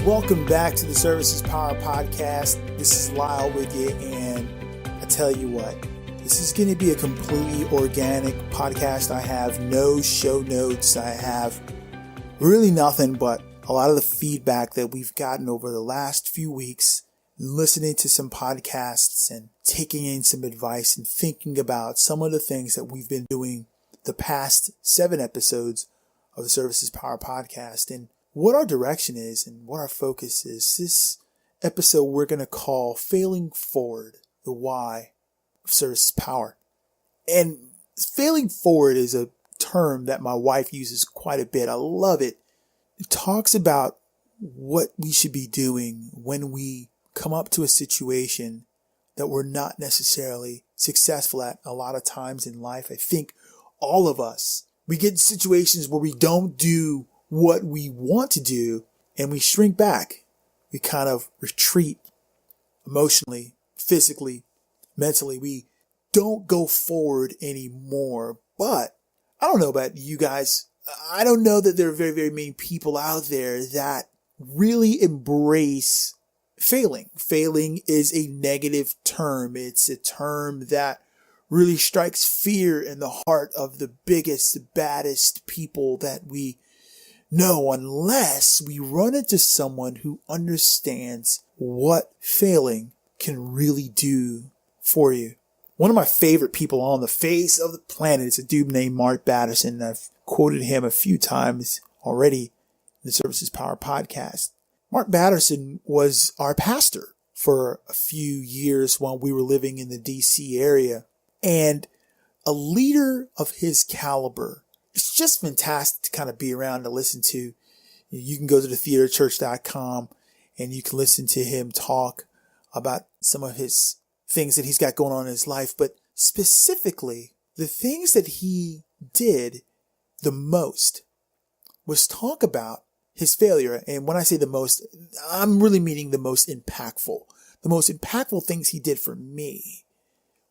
Welcome back to the Services Power Podcast. This is Lyle with you, and I tell you what, this is going to be a completely organic podcast. I have no show notes. I have really nothing but a lot of the feedback that we've gotten over the last few weeks, listening to some podcasts and taking in some advice and thinking about some of the things that we've been doing the past 7 episodes of the Services Power Podcast, and what our direction is and what our focus is. This episode we're going to call Failing Forward, the Why of Services Power. And failing forward is a term that my wife uses quite a bit. I love it. It talks about what we should be doing when we come up to a situation that we're not necessarily successful at a lot of times in life. I think all of us, we get in situations where we don't do what we want to do and we shrink back. We kind of retreat emotionally, physically, mentally. We don't go forward anymore. But I don't know about you guys. I don't know that there are very, very many people out there that really embrace failing. Failing is a negative term. It's a term that really strikes fear in the heart of the biggest, the baddest people that we know, unless we run into someone who understands what failing can really do for you. One of my favorite people on the face of the planet is a dude named Mark Batterson. I've quoted him a few times already in the Services Power Podcast. Mark Batterson was our pastor for a few years while we were living in the DC area. And a leader of his caliber, it's just fantastic to kind of be around to listen to. You can go to thetheaterchurch.com and you can listen to him talk about some of his things that he's got going on in his life. But specifically, the things that he did the most was talk about his failure. And when I say the most, I'm really meaning the most impactful. The most impactful things he did for me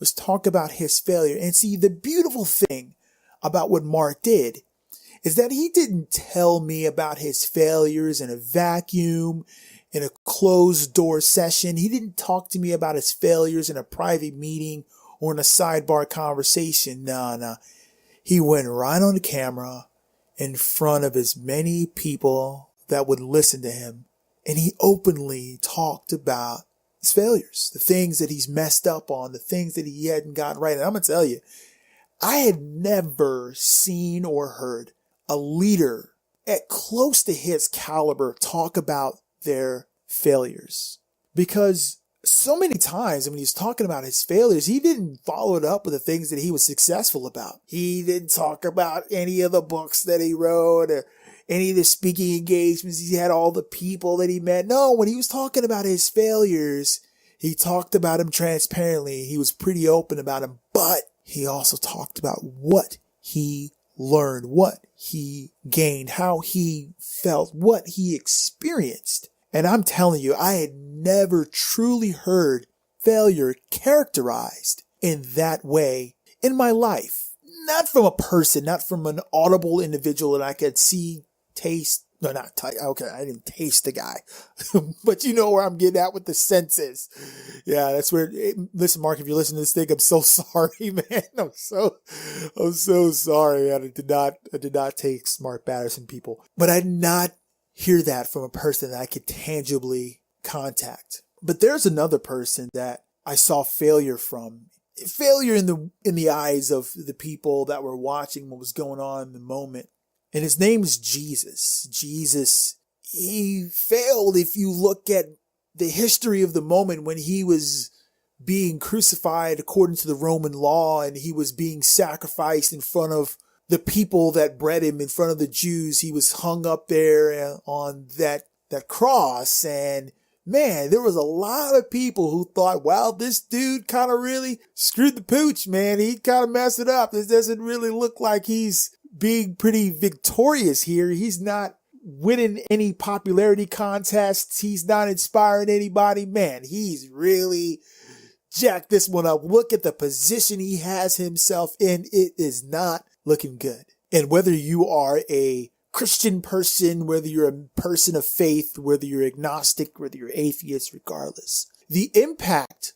was talk about his failure. And see, the beautiful thing about what Mark did is that he didn't tell me about his failures in a vacuum, in a closed door session. He didn't talk to me about his failures in a private meeting or in a sidebar conversation. No. He went right on the camera in front of as many people that would listen to him. And he openly talked about his failures, the things that he's messed up on, the things that he hadn't gotten right. And I'm going to tell you, I had never seen or heard a leader at close to his caliber talk about their failures. Because so many times when he was talking about his failures, he didn't follow it up with the things that he was successful about. He didn't talk about any of the books that he wrote or any of the speaking engagements. He had all the people that he met. No, when he was talking about his failures, he talked about them transparently. He was pretty open about them, but he also talked about what he learned, what he gained, how he felt, what he experienced. And I'm telling you, I had never truly heard failure characterized in that way in my life. Not from a person, not from an audible individual that I could see, taste. No, not taste. Okay, I didn't taste the guy. But you know where I'm getting at with the senses. Yeah, that's where, listen, Mark, if you're listening to this thing, I'm so sorry, man. I'm so sorry, man. I did not taste Mark Batterson, people. But I did not hear that from a person that I could tangibly contact. But there's another person that I saw failure from. Failure in the eyes of the people that were watching what was going on in the moment. And his name is Jesus. Jesus, he failed if you look at the history of the moment when he was being crucified according to the Roman law and he was being sacrificed in front of the people that bred him, in front of the Jews. He was hung up there on that cross, and man, there was a lot of people who thought, wow, this dude kind of really screwed the pooch, man. He kind of messed it up. This doesn't really look like he's being pretty victorious here. He's not winning any popularity contests. He's not inspiring anybody. Man, he's really jacked this one up. Look at the position he has himself in. It is not looking good. And whether you are a Christian person, whether you're a person of faith, whether you're agnostic, whether you're atheist, regardless. The impact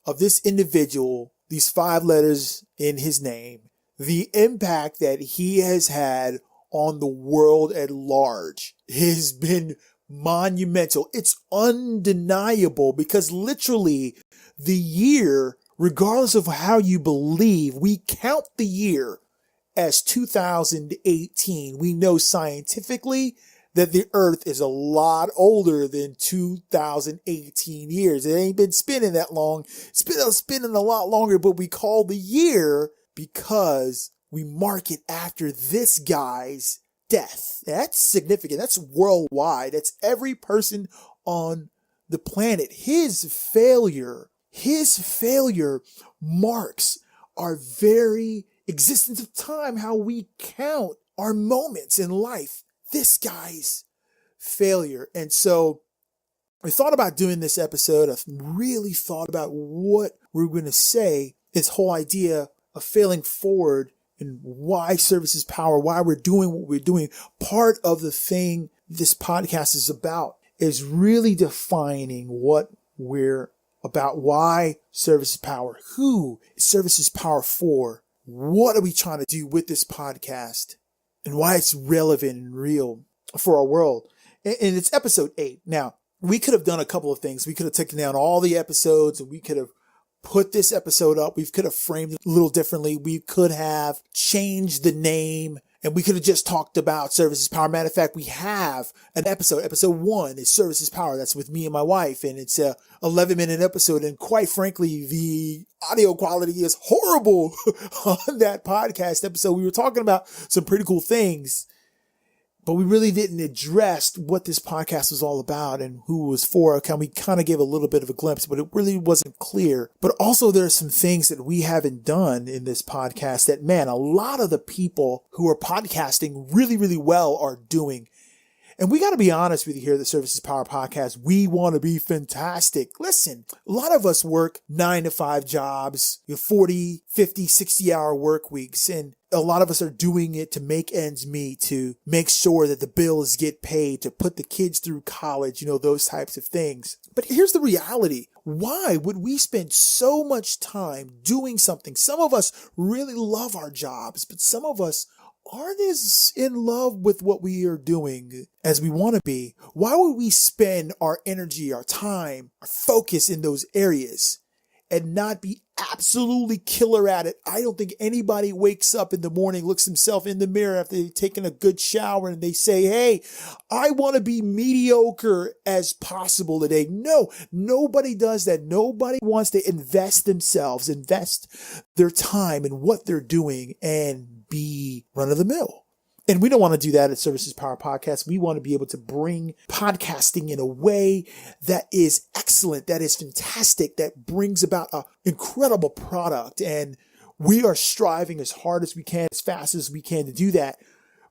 of this individual, these 5 letters in his name, the impact that he has had on the world at large has been monumental. It's undeniable because literally the year, regardless of how you believe, we count the year as 2018. We know scientifically that the earth is a lot older than 2018 years. It ain't been spinning that long. It's been spinning a lot longer, but we call the year because we mark it after this guy's death. That's significant. That's worldwide. That's every person on the planet. His failure marks our very existence of time, how we count our moments in life. This guy's failure. And so I thought about doing this episode. I've really thought about what we're going to say. This whole idea of failing forward and why service is power, why we're doing what we're doing. Part of the thing this podcast is about is really defining what we're about, why service is power, who service is power for, what are we trying to do with this podcast, and why it's relevant and real for our world. And it's episode 8. Now, we could have done a couple of things. We could have taken down all the episodes and we could have put this episode up. We could have framed it a little differently. We could have changed the name and we could have just talked about service is power. Matter of fact, we have an episode. Episode 1 is service is power. That's with me and my wife. And it's a 11-minute episode. And quite frankly, the audio quality is horrible on that podcast episode. We were talking about some pretty cool things, but we really didn't address what this podcast was all about and who it was for. We kind of gave a little bit of a glimpse, but it really wasn't clear. But also there are some things that we haven't done in this podcast that, man, a lot of the people who are podcasting really, really well are doing. And we got to be honest with you here at the Service is Power podcast. We want to be fantastic. Listen, a lot of us work 9-to-5 jobs, 40, 50, 60-hour work weeks. And a lot of us are doing it to make ends meet, to make sure that the bills get paid, to put the kids through college, those types of things. But here's the reality. Why would we spend so much time doing something? Some of us really love our jobs, but some of us aren't as in love with what we are doing as we want to be. Why would we spend our energy, our time, our focus in those areas and not be absolutely killer at it? I don't think anybody wakes up in the morning, looks himself in the mirror after they've taken a good shower and they say, hey, I want to be mediocre as possible today. No, nobody does that. Nobody wants to invest themselves, invest their time in what they're doing and be run of the mill. And we don't want to do that at Services Power Podcast. We want to be able to bring podcasting in a way that is excellent, that is fantastic, that brings about an incredible product. And we are striving as hard as we can, as fast as we can to do that.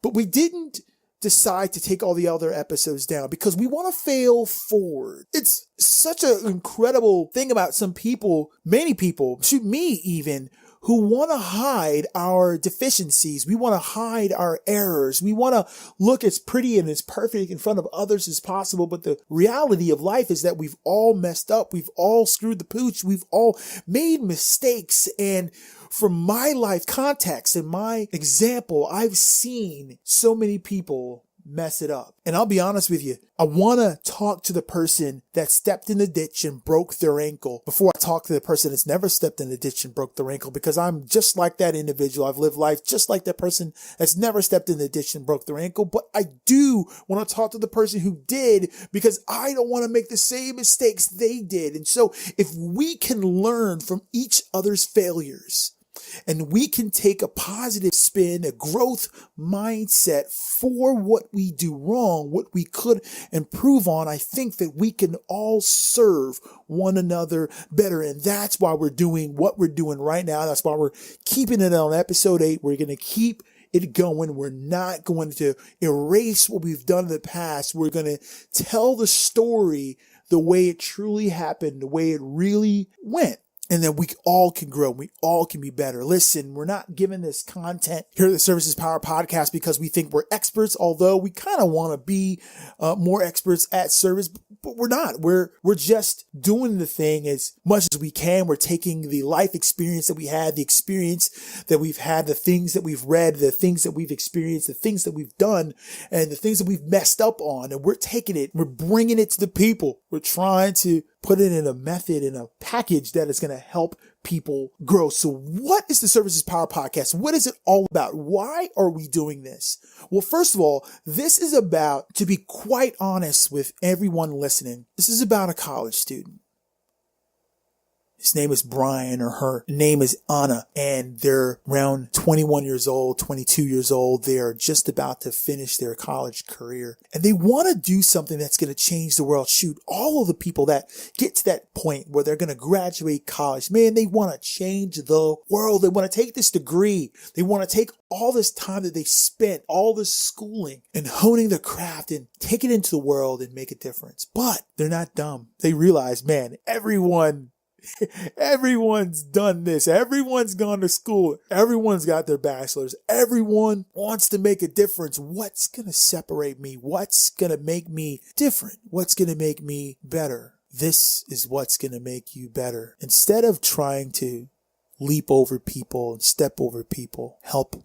But we didn't decide to take all the other episodes down because we want to fail forward. It's such an incredible thing about some people, many people, shoot, me even, who want to hide our deficiencies. We want to hide our errors. We want to look as pretty and as perfect in front of others as possible. But the reality of life is that we've all messed up. We've all screwed the pooch. We've all made mistakes. And from my life context and my example, I've seen so many people mess it up. And I'll be honest with you, I want to talk to the person that stepped in the ditch and broke their ankle before I talk to the person that's never stepped in the ditch and broke their ankle, because I'm just like that individual. I've lived life just like that person that's never stepped in the ditch and broke their ankle. But I do want to talk to the person who did, because I don't want to make the same mistakes they did. And so if we can learn from each other's failures, and we can take a positive spin, a growth mindset for what we do wrong, what we could improve on, I think that we can all serve one another better. And that's why we're doing what we're doing right now. That's why we're keeping it on episode 8. We're going to keep it going. We're not going to erase what we've done in the past. We're going to tell the story the way it truly happened, the way it really went. and that we all can grow. We all can be better. Listen, we're not giving this content here at the Services Power Podcast because we think we're experts, although we kind of want to be more experts at service, but we're not. We're just doing the thing as much as we can. We're taking the life experience that we had, the experience that we've had, the things that we've read, the things that we've experienced, the things that we've done, and the things that we've messed up on, and we're taking it, we're bringing it to the people. We're trying to put it in a method, in a package that is going to help people grow. So what is the Services Power Podcast? What is it all about? Why are we doing this? Well, first of all, this is about, to be quite honest with everyone listening, this is about a college student. His name is Brian, or her name is Anna, and they're around 21 years old, 22 years old. They are just about to finish their college career, and they want to do something that's going to change the world. Shoot, all of the people that get to that point where they're going to graduate college, man, they want to change the world. They want to take this degree. They want to take all this time that they spent, all this schooling and honing their craft and take it into the world and make a difference. But they're not dumb. They realize, man, everyone's done this. Everyone's gone to school. Everyone's got their bachelor's. Everyone wants to make a difference. What's going to separate me? What's going to make me different? What's going to make me better? This is what's going to make you better. Instead of trying to leap over people and step over people, help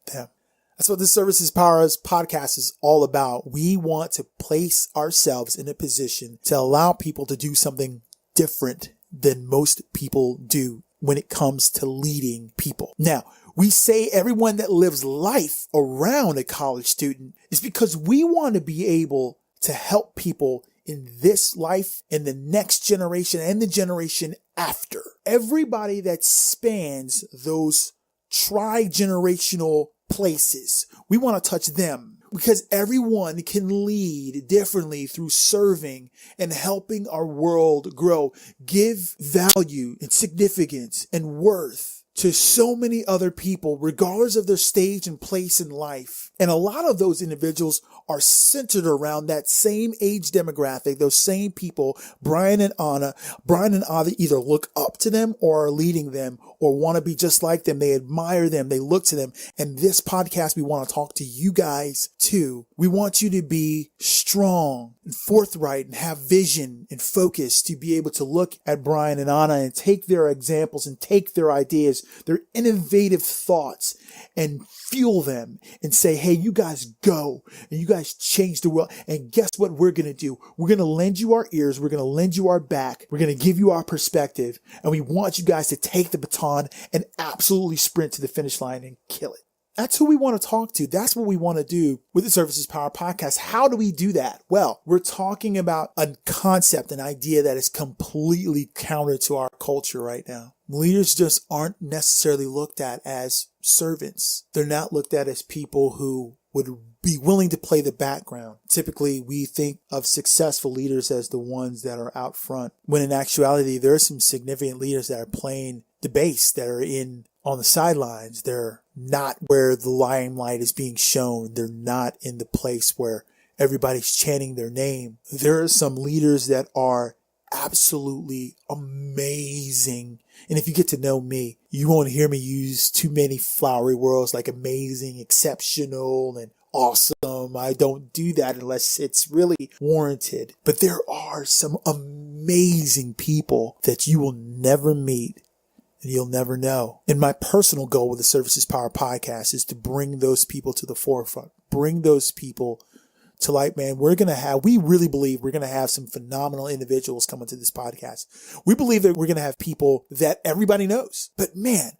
them. That's what the Services Powers Podcast is all about. We want to place ourselves in a position to allow people to do something different than most people do when it comes to leading people. Now, we say everyone that lives life around a college student is because we want to be able to help people in this life and the next generation and the generation after. Everybody that spans those tri-generational places, we want to touch them. Because everyone can lead differently through serving and helping our world grow, give value and significance and worth to so many other people, regardless of their stage and place in life. And a lot of those individuals are centered around that same age demographic, those same people. Brian and Anna either look up to them or are leading them or want to be just like them. They admire them. They look to them. And this podcast, we want to talk to you guys too. We want you to be strong and forthright and have vision and focus to be able to look at Brian and Anna and take their examples and take their ideas, their innovative thoughts, and fuel them and say, hey, you guys go and you guys change the world. And guess what we're going to do? We're going to lend you our ears. We're going to lend you our back. We're going to give you our perspective. And we want you guys to take the baton and absolutely sprint to the finish line and kill it. That's who we want to talk to. That's what we want to do with the Services Power Podcast. How do we do that? Well, we're talking about a concept, an idea that is completely counter to our culture right now. Leaders just aren't necessarily looked at as servants. They're not looked at as people who would be willing to play the background. Typically, we think of successful leaders as the ones that are out front, when in actuality, there are some significant leaders that are playing the bass, that are on the sidelines. They're not where the limelight is being shown. They're not in the place where everybody's chanting their name. There are some leaders that are absolutely amazing. And if you get to know me, you won't hear me use too many flowery words like amazing, exceptional, and awesome. I don't do that unless it's really warranted. But there are some amazing people that you will never meet and you'll never know. And my personal goal with the Services Power Podcast is to bring those people to the forefront, bring those people to light, man. We really believe we're going to have some phenomenal individuals coming to this podcast. We believe that we're going to have people that everybody knows. But man,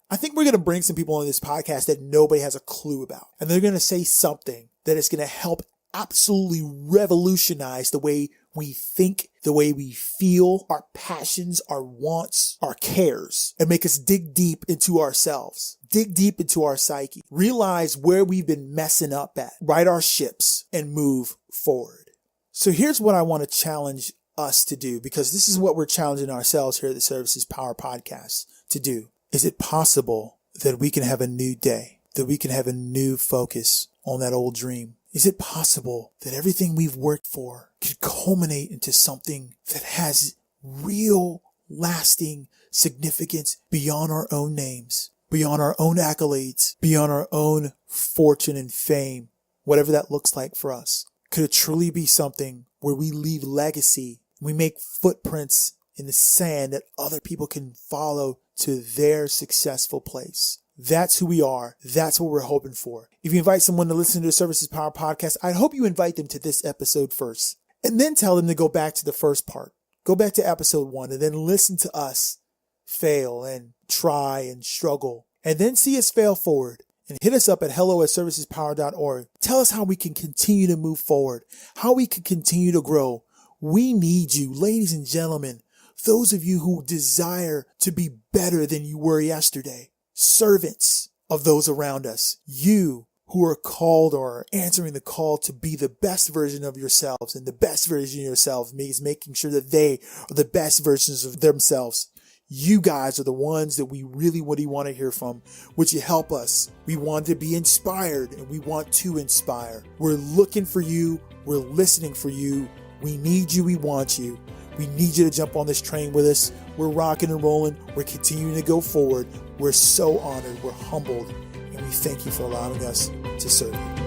I think we're going to bring some people on this podcast that nobody has a clue about. And they're going to say something that is going to help absolutely revolutionize the way we think, the way we feel, our passions, our wants, our cares, and make us dig deep into ourselves, dig deep into our psyche, realize where we've been messing up at, right our ships, and move forward. So here's what I want to challenge us to do, because this is what we're challenging ourselves here at the Services Power Podcast to do. Is it possible that we can have a new day, that we can have a new focus on that old dream? Is it possible that everything we've worked for could culminate into something that has real lasting significance beyond our own names, beyond our own accolades, beyond our own fortune and fame, whatever that looks like for us? Could it truly be something where we leave legacy, we make footprints in the sand that other people can follow to their successful place? That's who we are. That's what we're hoping for. If you invite someone to listen to the Services Power podcast, I hope you invite them to this episode first, and then tell them to go back to the first part. Go back to episode 1 and then listen to us fail and try and struggle, and then see us fail forward. And hit us up at hello@servicespower.org. Tell us how we can continue to move forward, how we can continue to grow. We need you, ladies and gentlemen, those of you who desire to be better than you were yesterday, servants of those around us, you who are called or are answering the call to be the best version of yourselves. And the best version of yourselves means making sure that they are the best versions of themselves. You guys are the ones that we really want to hear from. Would you help us? We want to be inspired, and we want to inspire. We're looking for you. We're listening for you. We need you. We want you. We need you to jump on this train with us. We're rocking and rolling. We're continuing to go forward. We're so honored. We're humbled. And we thank you for allowing us to serve you.